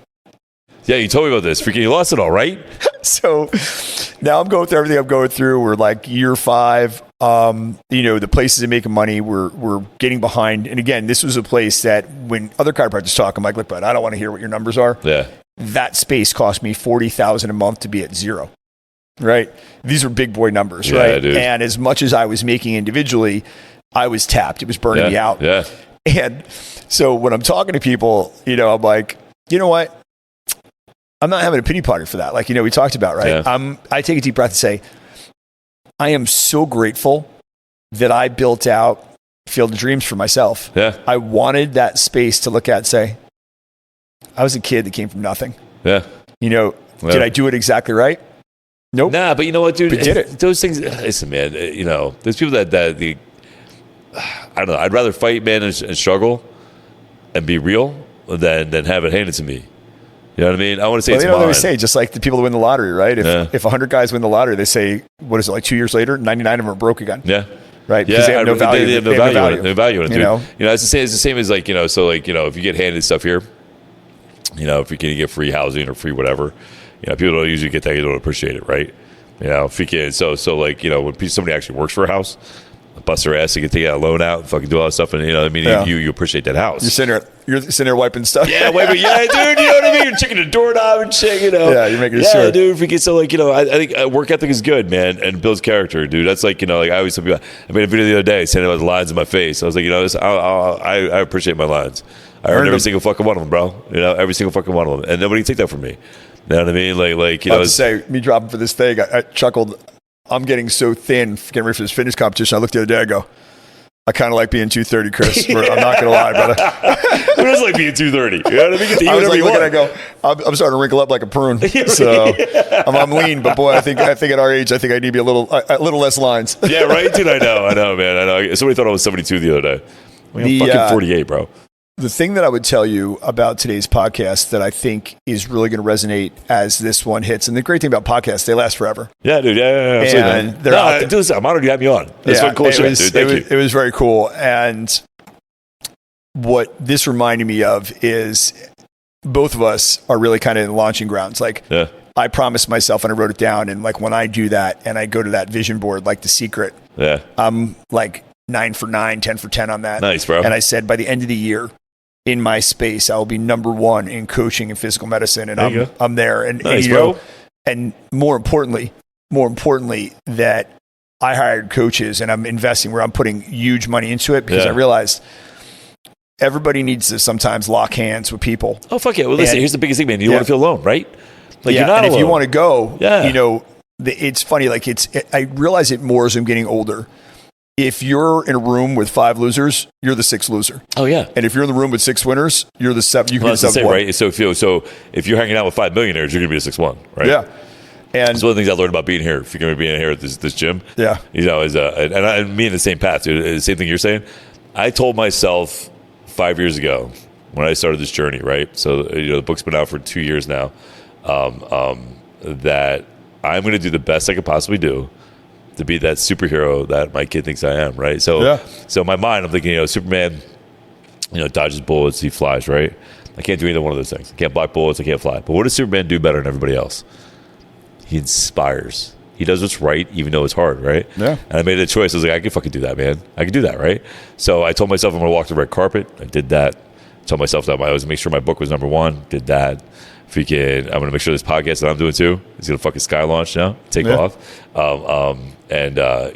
Yeah, you told me about this. Freaking, you lost it all, right? So now I'm going through everything I'm going through. We're like year 5. The places that making money, we're getting behind. And again, this was a place that when other chiropractors talk, I'm like, look, bud, I don't want to hear what your numbers are. Yeah. That space cost me $40,000 a month to be at zero. Right? These are big boy numbers, right? Dude. And as much as I was making individually, I was tapped. It was burning me out. Yeah. And so when I'm talking to people, I'm like, you know what? I'm not having a pity party for that. Like, we talked about, right? Yeah. I take a deep breath and say, I am so grateful that I built out Field of Dreams for myself. Yeah. I wanted that space to look at and say, I was a kid that came from nothing. Yeah. Did I do it exactly right? Nope. Nah, but you know what, dude? But did it. Those things, listen, man, there's people that I don't know, I'd rather fight, man, and struggle and be real than have it handed to me. You know what I mean? I want to say it's mine. They always say, just like the people that win the lottery, right? If 100 guys win the lottery, they say, what is it, like 2 years later, 99 of them are broke again. Yeah. Right? Because they have no value. They have no value in it, dude. It's the same as if you get handed stuff here, if you can get free housing or free whatever, people don't usually get that. You don't appreciate it, right? If you can, so when somebody actually works for a house, bust her ass, you can take out a loan out, and fucking do all that stuff, and you know, what I mean, Yeah. you appreciate that house. You're sitting there wiping stuff. Yeah, wait, but yeah, dude, you know what I mean? You're checking the doorknob and shit, you know. Yeah, you're making yeah, sure. dude, forget so like, you know, I think work ethic is good, man, and builds character, dude. That's like, you know, like I always tell people, I made a video the other day saying about the lines in my face. I was like, you know, I appreciate my lines. I earned every single fucking one of them, bro. You know, every single fucking one of them, and nobody can take that from me. You know what I mean? Like you I know, have to say, me dropping for this thing, I chuckled. I'm getting so thin, getting ready for this fitness competition. I looked the other day, I go, I kind of like being 230, Chris. I'm not going to lie, brother. Who doesn't like being 230? You know what I mean? Get to eat I was whatever like you looking want. at it, I go, I'm starting to wrinkle up like a prune. So I'm lean, but boy, I think at our age, I think I need to be a little less lines. Yeah, right, dude. I know, man. I know. Somebody thought I was 72 the other day. I mean, I'm fucking 48, bro. The thing that I would tell you about today's podcast that I think is really going to resonate as this one hits, and the great thing about podcasts, they last forever. Yeah, dude. Yeah, absolutely. And Man. they're out there. Dude, listen, I'm honored you had me on. That's fucking cool shit, dude. Thank you. It was very cool. And what this reminded me of is both of us are really kind of in launching grounds. Like, Yeah. I promised myself and I wrote it down. And like when I do that and I go to that vision board, like The Secret, Yeah. I'm like 9 for 9, 10 for 10 on that. Nice, bro. And I said, by the end of the year, in my space, I will be number one in coaching and physical medicine. And There you go. I'm there. And, Nice, you bro. know, and more importantly, that I hired coaches and I'm investing where I'm putting huge money into it because Yeah. I realized everybody needs to sometimes lock hands with people. Oh, fuck yeah. Well, listen, And- here's the biggest thing, man. You Yeah. want to feel alone, right? Like, yeah, you're not and if you alone. want to go, Yeah. you know, it's funny. Like I realize it more as I'm getting older. If you're in a room with 5 losers, you're the 6th loser. Oh, yeah. And if you're in the room with 6 winners, you're the 7. You can Well, be that's the the 7th same, one. right? So if you're hanging out with 5 millionaires, you're going to be a 6-1, right? Yeah. And That's one of the things I learned about being here. If you're going to be in here at this gym, Yeah. you know, and me in the same path, dude. The same thing you're saying. I told myself 5 years ago when I started this journey, right? So you know, the book's been out for 2 years now. That I'm going to do the best I could possibly do to be that superhero that my kid thinks I am, right? So, Yeah. so in my mind, I'm thinking, you know, Superman, you know, dodges bullets, he flies, right? I can't do either one of those things. I can't block bullets, I can't fly. But what does Superman do better than everybody else? He inspires. He does what's right, even though it's hard, right? Yeah. And I made a choice. I was like, I can fucking do that, man. I can do that, right? So I told myself I'm going to walk the red carpet. I did that. I told myself that I was going to make sure my book was #1. Did that. Freaking, I'm going to make sure this podcast that I'm doing too is going to fucking sky launch now, take Yeah. off.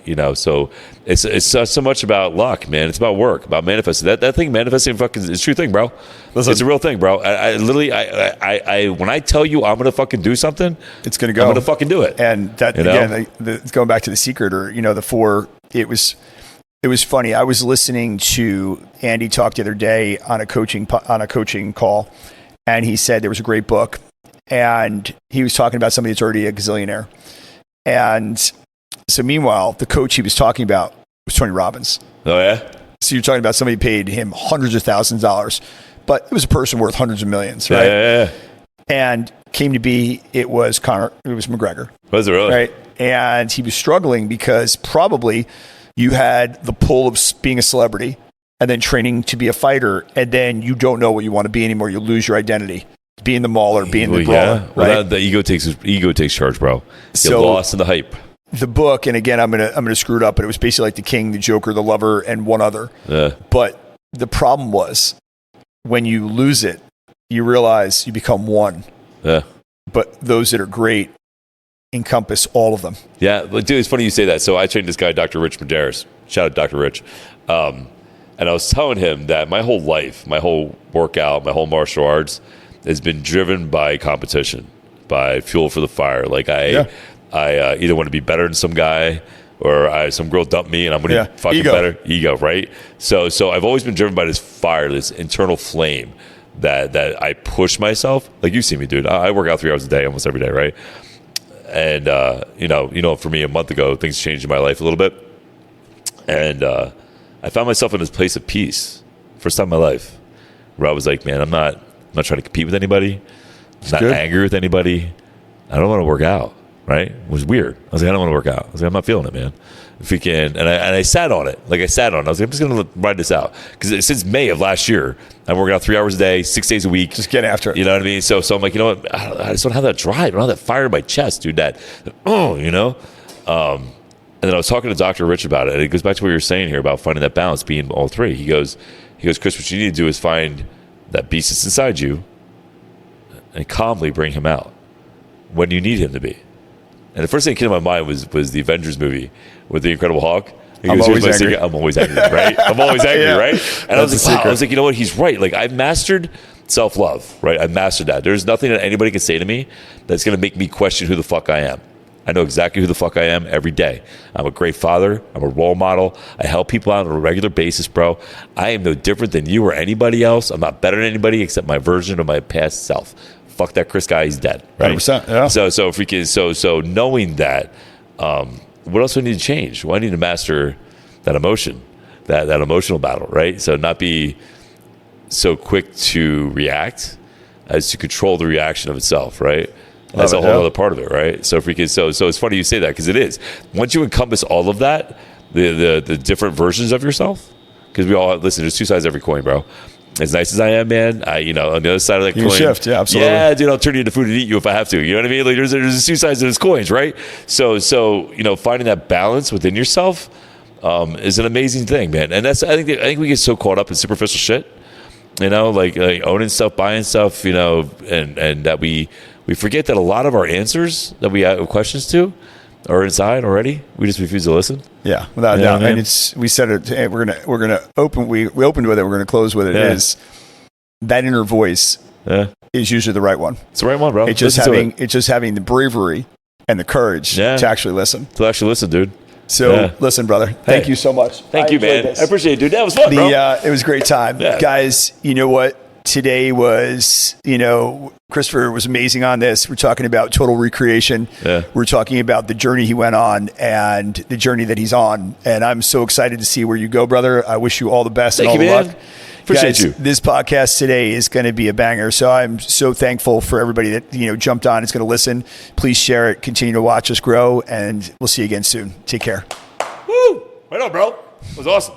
You know, so it's not so much about luck, man. It's about work, about manifesting. That thing, manifesting, fucking, it's a true thing, bro. Listen. It's a real thing, bro. I literally, when I tell you I'm going to fucking do something, it's going to go. I'm going to fucking do it. And that, You know? again, going back to The Secret or, you know, the 4, it was funny. I was listening to Andy talk the other day on a coaching call, and he said there was a great book, and he was talking about somebody that's already a gazillionaire. And so meanwhile, the coach he was talking about was Tony Robbins. Oh, yeah? So you're talking about somebody paid him hundreds of thousands of dollars, but it was a person worth hundreds of millions, right? Yeah. And came to be, it was McGregor. Was it really? Right. And he was struggling because probably you had the pull of being a celebrity and then training to be a fighter. And then you don't know what you want to be anymore. You lose your identity. Being the mauler, being the brawler. Well, Right. the ego takes charge, bro. You're So- lost in the hype. The book, and again, I'm gonna screw it up, but it was basically like the king, the Joker, the lover, and one other. Yeah. But the problem was when you lose it, you realize you become one. Yeah. But those that are great encompass all of them. Yeah, but dude, it's funny you say that. So I trained this guy, Dr. Rich Medeiros. Shout out Dr. Rich. And I was telling him that my whole life, my whole workout, my whole martial arts has been driven by competition, by fuel for the fire. Like I either want to be better than some guy or some girl dumped me and I'm going to be fucking better. Ego, right? So I've always been driven by this fire, this internal flame that I push myself. Like you see me, dude. I work out 3 hours a day, almost every day, right? And you know, for me, a month ago, things changed in my life a little bit, and I found myself in this place of peace, first time in my life, where I was like, man, I'm not trying to compete with anybody, not good. angry with anybody. I don't want to work out. Right? It was weird. I was like, I don't want to work out. I was like, I'm not feeling it, man. Freaking, and I sat on it. Like I sat on it. I was like, I'm just gonna ride this out because since May of last year, I'm working out 3 hours a day, 6 days a week. Just get after it. You know what I mean? So I'm like, you know what? I just don't have that drive. I don't have that fire in my chest, dude. You know. And then I was talking to Dr. Rich about it, and it goes back to what you were saying here about finding that balance, being all three. He goes, Chris, what you need to do is find that beast that's inside you and calmly bring him out when you need him to be. And the first thing that came to my mind was the Avengers movie with the Incredible Hulk. I'm always angry. I'm always angry, right? I'm always angry, Yeah. right? And I was like, wow. I was like, you know what? He's right. Like, I've mastered self-love, right? I've mastered that. There's nothing that anybody can say to me that's going to make me question who the fuck I am. I know exactly who the fuck I am every day. I'm a great father. I'm a role model. I help people out on a regular basis, bro. I am no different than you or anybody else. I'm not better than anybody except my version of my past self. Fuck that Chris guy. He's dead. Right? 100%. Yeah. So if we can, so knowing that, what else do I need to change? Well, I need to master that emotion, that emotional battle, right? So not be so quick to react as to control the reaction of itself, right? That's a whole other part of it, right? So if we can, so it's funny you say that because it is. Once you encompass all of that, the different versions of yourself, because we all listen. There's two sides to every coin, bro. As nice as I am, man, on the other side of that coin, shift, yeah, absolutely. Yeah, dude, I'll turn you into food and eat you if I have to. You know what I mean? Like there's two sides to those coins, right? So finding that balance within yourself is an amazing thing, man. And that's I think we get so caught up in superficial shit, like owning stuff, buying stuff, and that we forget that a lot of our answers that we have questions to are inside already. We just refuse to listen. Yeah, without a doubt. I mean? And we said it. Hey, we're gonna open. We opened with it. We're gonna close with it. Yeah. Is that inner voice is usually the right one. It's the right one, bro. It's just having the bravery and the courage to actually listen. To actually listen, dude. So listen, brother. Thank you so much. Thank you, man. I appreciate it, dude. That was fun, bro. It was a great time, guys. You know what? Today was, Christopher was amazing on this. We're talking about total recreation. Yeah. We're talking about the journey he went on and the journey that he's on. And I'm so excited to see where you go, brother. I wish you all the best and all the luck. Appreciate you. This podcast today is going to be a banger. So I'm so thankful for everybody that, jumped on. Is going to listen. Please share it. Continue to watch us grow. And we'll see you again soon. Take care. Woo! Right on, bro. It was awesome.